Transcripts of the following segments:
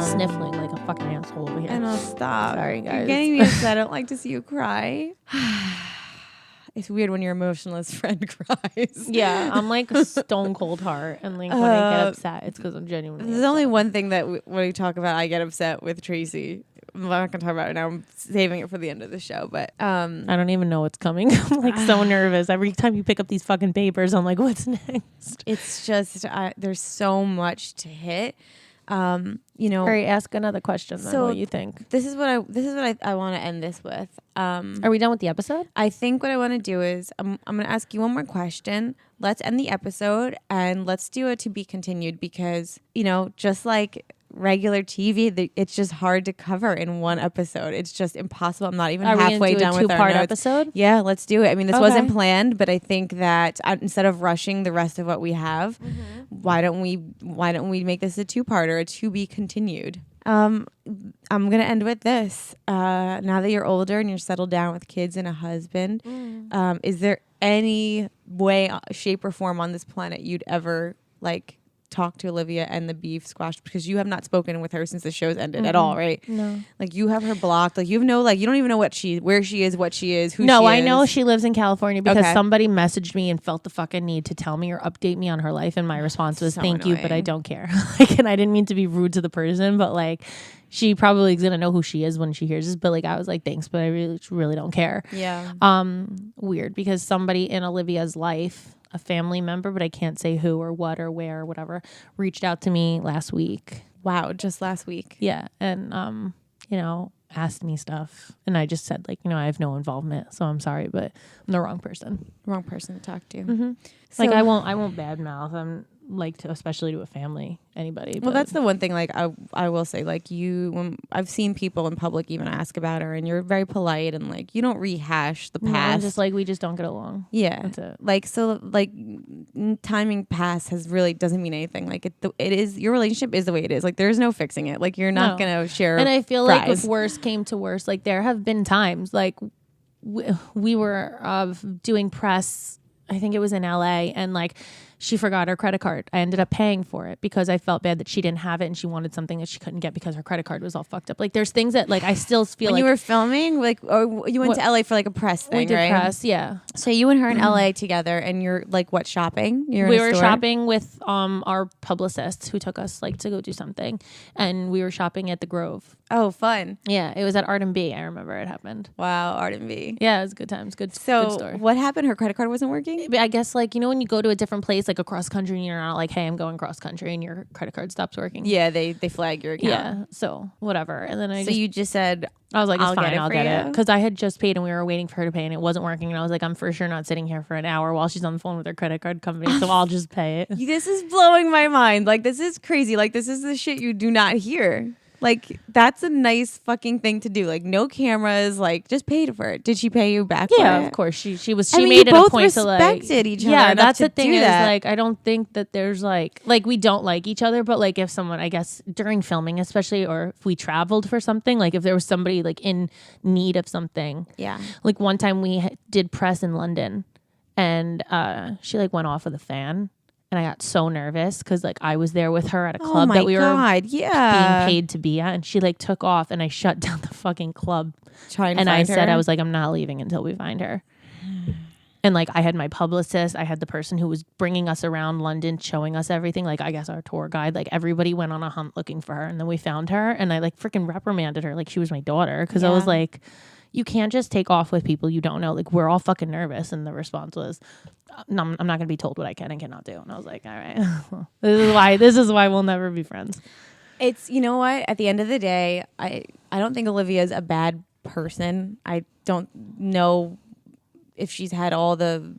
sniffling like a fucking asshole over here. And I'll stop. Sorry, guys. You're getting me upset. I don't like to see you cry. It's weird when your emotionless friend cries. Yeah, I'm like a stone cold heart, and like when I get upset, it's because I'm genuinely There's upset. only one thing that when we talk about, I get upset with Tracy. I'm not gonna talk about it now. I'm saving it for the end of the show. But I don't even know what's coming. I'm like so nervous. Every time you pick up these fucking papers, I'm like, what's next? it's just there's so much to hit. You know. All right, ask another question then. So what you think? This is what I want to end this with. Are we done with the episode? I think what I want to do is I'm going to ask you one more question. Let's end the episode and let's do it to be continued because, you know, just like regular TV, it's just hard to cover in one episode. It's just impossible. I'm not even halfway done with our two-part notes. episode? Yeah, let's do it. I mean, this Okay. wasn't planned, but I think that instead of rushing the rest of what we have, why don't we make this a two-parter, a to be continued? I'm gonna end with this. Now that you're older and you're settled down with kids and a husband, is there any way, shape, or form on this planet you'd ever like talk to Olivia and the beef squash? Because you have not spoken with her since the show's ended at all, right? No. Like you have her blocked. Like you don't even know where she is, who she is, who she is. No, I know she lives in California because Okay. somebody messaged me and felt the fucking need to tell me or update me on her life, and my response was So thank you, but I annoying. don't care. Like, and I didn't mean to be rude to the person, but like she probably is gonna know who she is when she hears this. But like I was like, thanks, but I really don't care. Yeah. Weird because somebody in Olivia's life, a family member, but I can't say who or what or where or whatever, reached out to me last week. Wow, just last week. Yeah, and you know, asked me stuff, and I just said like, you know, I have no involvement, so I'm sorry, but I'm the wrong person. Wrong person to talk to. Mm-hmm. So, Like I won't badmouth. I'm like to, especially to a family, anybody. well, but that's the one thing. Like I will say, like when I've seen people in public even ask about her, and you're very polite and like you don't rehash the no, past. I'm just like we just don't get along. Yeah, That's it. like so, like timing past has really doesn't mean anything. Like it is your relationship is the way it is. Like there's no fixing it. Like you're not No. gonna share. And I feel like fries. if worse came to worse, like there have been times like we were doing press. I think it was in LA, and like she forgot her credit card. I ended up paying for it because I felt bad that she didn't have it and she wanted something that she couldn't get because her credit card was all fucked up. Like there's things that like I still feel when like you were filming, like, or you went to LA for like a press thing, we did right? press, yeah. So you and her in LA together, and you're like what shopping? You're We in a were store? shopping with our publicist who took us like to go do something, and we were shopping at the Grove. Oh, fun! Yeah, it was at Art and B. I remember it happened. Wow, Art and B. Yeah, it was good times. Good. So good story. what happened? Her credit card wasn't working. I guess like, you know, when you go to a different place, like across country, and you're not like, hey, I'm going cross country, and your credit card stops working. Yeah, they flag your account. Yeah. So whatever. And then So you just said, I was like, it's I'll get fine, it I'll for get it. you? Because I had just paid and we were waiting for her to pay and it wasn't working. And I was like, I'm for sure not sitting here for an hour while she's on the phone with her credit card company. So I'll just pay it. this is blowing my mind. Like, this is crazy. Like, this is the shit you do not hear. Like, that's a nice fucking thing to do. Like, no cameras. Like, just paid for it. Did she pay you back? Yeah, for it? of course. She I mean, made you it a both point to like respected each other Yeah, enough that's to the thing do is that. like I don't think that there's like we don't like each other, but like if someone, I guess during filming especially, or if we traveled for something, like if there was somebody like in need of something. Yeah. Like one time we did press in London, and she like went off with a fan. And I got so nervous because like I was there with her at a club that we were being paid to be at, and she like took off, and I shut down the fucking club. Trying to And find I said, her. I was like, I'm not leaving until we find her. And like I had my publicist, I had the person who was bringing us around London, showing us everything. Like I guess our tour guide, like everybody went on a hunt looking for her, and then we found her, and I like freaking reprimanded her like she was my daughter because I was like, you can't just take off with people you don't know. Like we're all fucking nervous, and the response was, no, I'm not gonna be told what I can and cannot do. And I was like, all right, this is why we'll never be friends. It's, you know what? At the end of the day, I don't think Olivia's a bad person. I don't know if she's had all the,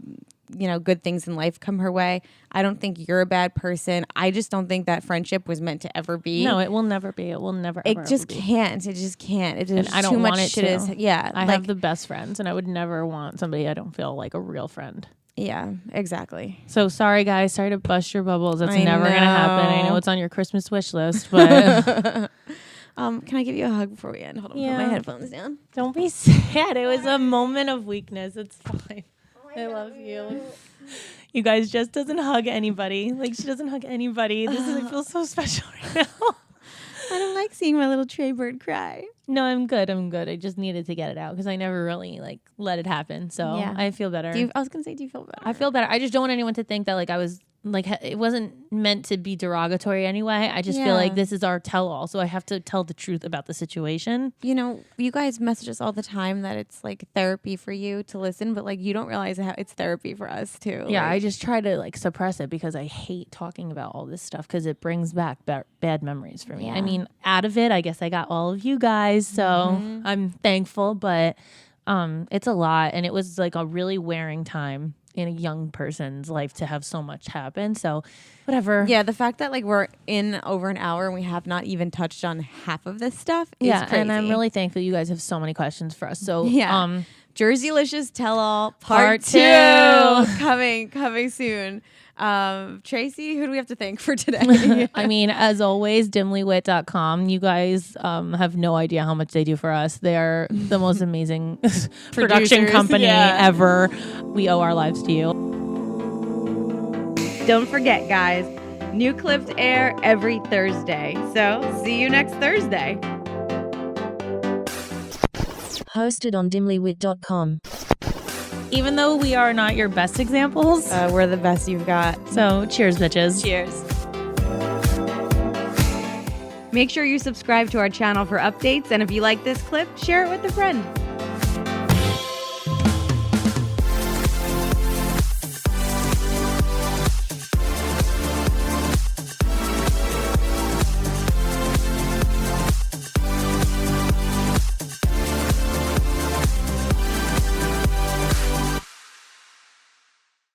you know, good things in life come her way. I don't think you're a bad person. I just don't think that friendship was meant to ever be. No, it will never be. It will never. It ever, just ever be. can't. It just can't. It And is I don't too much want it shit. to. Yeah, I like, have the best friends, and I would never want somebody I don't feel like a real friend. Yeah, exactly. So sorry, guys. Sorry to bust your bubbles. That's I never gonna happen. I know. know it's on your Christmas wish list, but Can I give you a hug before we end? Hold on, Yeah. put my headphones down. don't be sad. It was a moment of weakness. It's fine. I love you. You guys just doesn't hug anybody. Like she doesn't hug anybody. I feel so special right now. I don't like seeing my little Trey bird cry. No, I'm good. I just needed to get it out because I never really like let it happen. So Yeah. I feel better. I was gonna say, do you feel better? I feel better. I just don't want anyone to think that like I was like it wasn't meant to be derogatory anyway. I just feel like this is our tell-all, so I have to tell the truth about the situation. You know, you guys message us all the time that it's like therapy for you to listen, but like you don't realize how it's therapy for us too. Yeah, like, I just try to like suppress it because I hate talking about all this stuff because it brings back bad memories for me. Yeah. I mean, out of it, I guess I got all of you guys, so I'm thankful, but it's a lot, and it was like a really wearing time in a young person's life to have so much happen. So whatever. Yeah, the fact that like we're in over an hour and we have not even touched on half of this stuff is crazy. And I'm really thankful you guys have so many questions for us. So Jerseylicious Tell All Part 2 coming soon. Tracy, who do we have to thank for today? I mean, as always, dimlywit.com. You guys have no idea how much they do for us. They are the most amazing production company ever. We owe our lives to you. Don't forget, guys, new clips air every Thursday. So see you next Thursday. Hosted on dimlywit.com. Even though we are not your best examples, We're the best you've got. so cheers, bitches. Cheers. Make sure you subscribe to our channel for updates, and if you like this clip, share it with a friend.